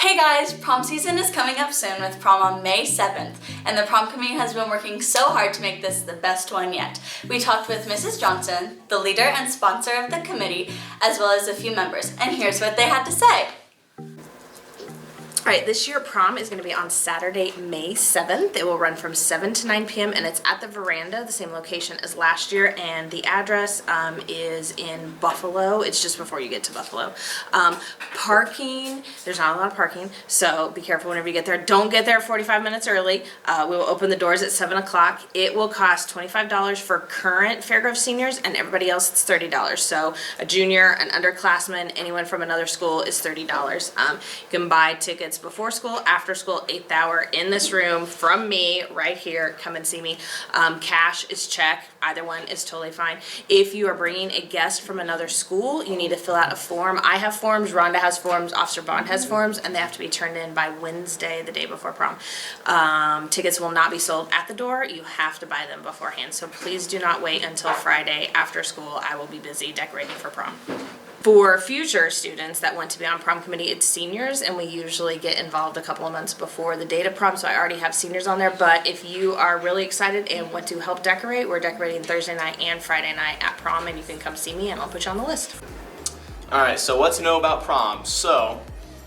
Hey guys, prom season is coming up soon with prom on May 7th, and the prom committee has been working so hard to make this the best one yet. We talked with Mrs. Johnson, the leader and sponsor of the committee, as well as a few members, and here's what they had to say. All right, this year prom is going to be on Saturday, May 7th. It will run from 7 to 9 p.m. and it's at the Veranda, the same location as last year, and the address is in Buffalo. It's just before you get to Buffalo. Parking, there's not a lot of parking, so be careful whenever you get there. Don't get there 45 minutes early. We will open the doors at 7 o'clock. It will cost $25 for current Fairgrove seniors, and everybody else it's $30. So a junior, an underclassman, anyone from another school is $30. You can buy tickets before school, after school, 8th hour in this room from me right here. Come and see me. Cash is check. Either one is totally fine. If you are bringing a guest from another school, you need to fill out a form. I have forms, Rhonda has forms, Officer Bond has forms, and they have to be turned in by Wednesday, the day before prom. Tickets will not be sold at the door. You have to buy them beforehand. So please do not wait until Friday after school. I will be busy decorating for prom. For future students that want to be on prom committee, it's seniors, and we usually get involved a couple of months before the date of prom, so I already have seniors on there. But if you are really excited and want to help decorate, we're decorating Thursday night and Friday night at prom, and you can come see me and I'll put you on the list. Alright, so what to know about prom? So,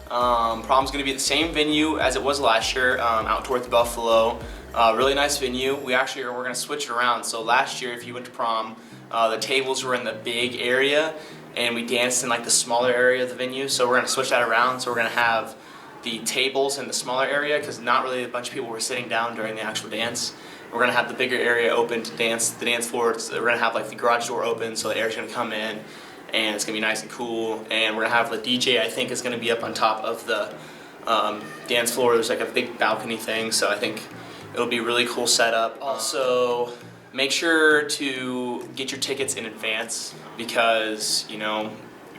prom's going to be at the same venue as it was last year, out toward Buffalo. Really nice venue. We're going to switch it around. So last year, if you went to prom, the tables were in the big area, and we danced in like the smaller area of the venue. So we're going to switch that around. So we're going to have the tables in the smaller area because not really a bunch of people were sitting down during the actual dance. We're going to have the bigger area open to dance, the dance floor. We're going to have like the garage door open so the air's going to come in, and it's going to be nice and cool. And we're going to have the DJ, I think, is going to be up on top of the dance floor. There's like a big balcony thing, so I think it'll be a really cool setup. Also, make sure to get your tickets in advance because, you know,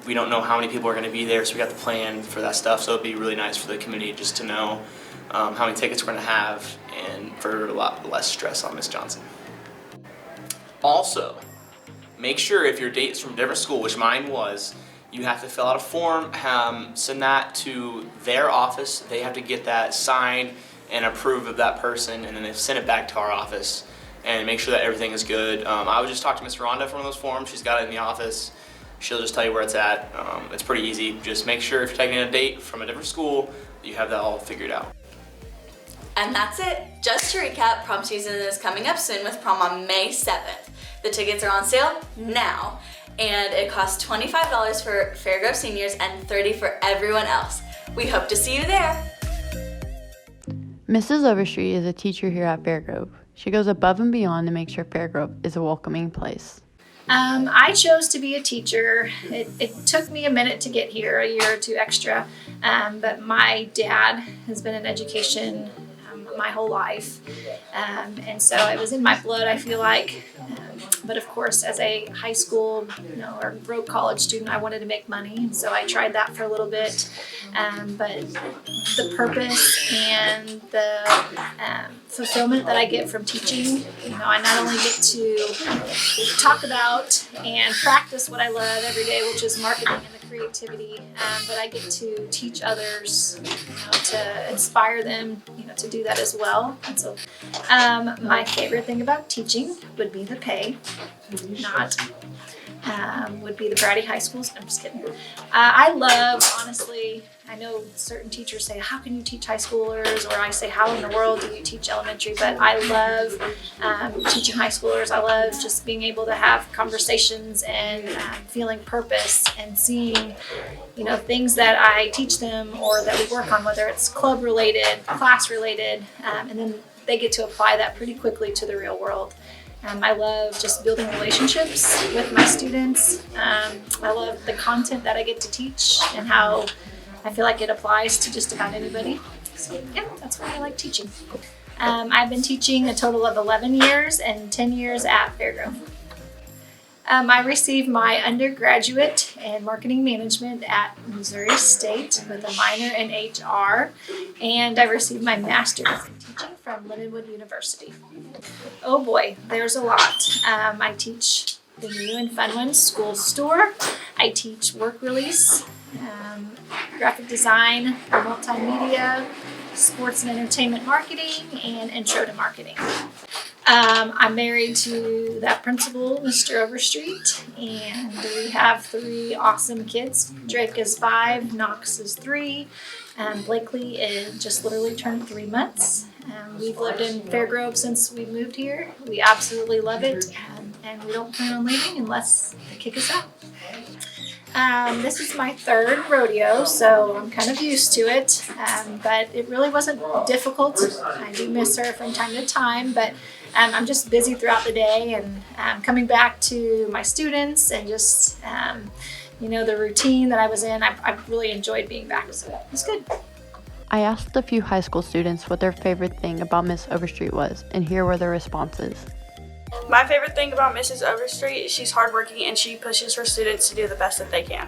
we don't know how many people are going to be there, so we got to plan for that stuff. So it'd be really nice for the committee just to know how many tickets we're going to have and for a lot less stress on Miss Johnson. Also, make sure if your date's from a different school, which mine was, you have to fill out a form, send that to their office. They have to get that signed and approved of that person, and then they send it back to our office and make sure that everything is good. I would just talk to Miss Rhonda for one of those forms. She's got it in the office. She'll just tell you where it's at. It's pretty easy. Just make sure if you're taking a date from a different school, you have that all figured out. And that's it. Just to recap, prom season is coming up soon with prom on May 7th. The tickets are on sale now, and it costs $25 for Fairgrove seniors and $30 for everyone else. We hope to see you there. Mrs. Overstreet is a teacher here at Fairgrove. She goes above and beyond to make sure Fairgrove is a welcoming place. I chose to be a teacher. It took me a minute to get here, a year or two extra, but my dad has been in education my whole life, and so it was in my blood, I feel like. But of course, as a high school, or broke college student, I wanted to make money, and so I tried that for a little bit. But the purpose and the fulfillment that I get from teaching, I not only get to talk about and practice what I love every day, which is marketing and the creativity, but I get to teach others, to inspire them, to do that as well. And so my favorite thing about teaching would be the pay, would be the Brady High Schools. I'm just kidding. I love, honestly, I know certain teachers say, how can you teach high schoolers? Or I say, how in the world do you teach elementary? But I love teaching high schoolers. I love just being able to have conversations and feeling purpose and seeing, things that I teach them or that we work on, whether it's club related, class related, and then they get to apply that pretty quickly to the real world. I love just building relationships with my students. I love the content that I get to teach and how I feel like it applies to just about anybody. So yeah, that's why I like teaching. I've been teaching a total of 11 years and 10 years at Fairgrove. I received my undergraduate in marketing management at Missouri State with a minor in HR, and I received my master's in teaching from Lindenwood University. Oh boy, there's a lot. I teach the new and fun ones school store. I teach work release. graphic design, multimedia, sports and entertainment marketing, and intro to marketing. I'm married to that principal, Mr. Overstreet, and we have 3 awesome kids. Drake is 5, Knox is 3, and Blakely is just literally turned 3 months. We've lived in Fairgrove since we moved here. We absolutely love it, and we don't plan on leaving unless they kick us out. This is my 3rd rodeo, so I'm kind of used to it, but it really wasn't difficult. I do miss her from time to time, but I'm just busy throughout the day and coming back to my students and just, the routine that I was in. I really enjoyed being back, so it's good. I asked a few high school students what their favorite thing about Miss Overstreet was, and here were their responses. My favorite thing about Mrs. Overstreet is she's hardworking and she pushes her students to do the best that they can.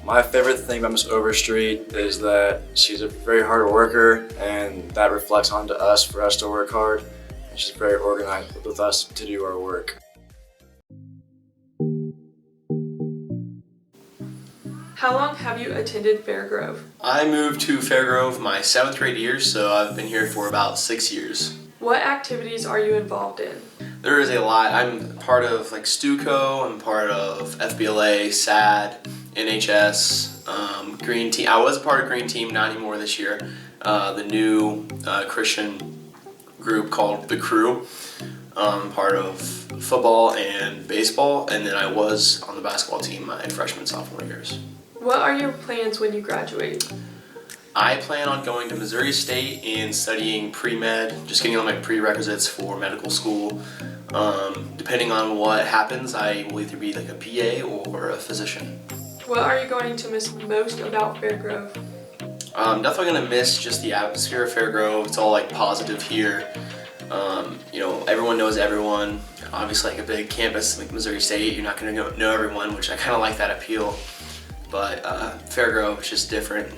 My favorite thing about Miss Overstreet is that she's a very hard worker, and that reflects onto us for us to work hard. And she's very organized with us to do our work. How long have you attended Fairgrove? I moved to Fairgrove my 7th grade year, so I've been here for about 6 years. What activities are you involved in? There is a lot. I'm part of like STUCO, I'm part of FBLA, SAD, NHS, Green Team. I was a part of Green Team, not anymore this year. The new Christian group called The Crew. Part of football and baseball, and then I was on the basketball team my freshman, sophomore years. What are your plans when you graduate? I plan on going to Missouri State and studying pre-med, just getting all my prerequisites for medical school. Depending on what happens, I will either be like a PA or a physician. What are you going to miss most about Fairgrove? I'm definitely gonna miss just the atmosphere of Fairgrove. It's all like positive here. Everyone knows everyone. Obviously, like a big campus like Missouri State, you're not gonna know everyone, which I kind of like that appeal. But Fairgrove is just different.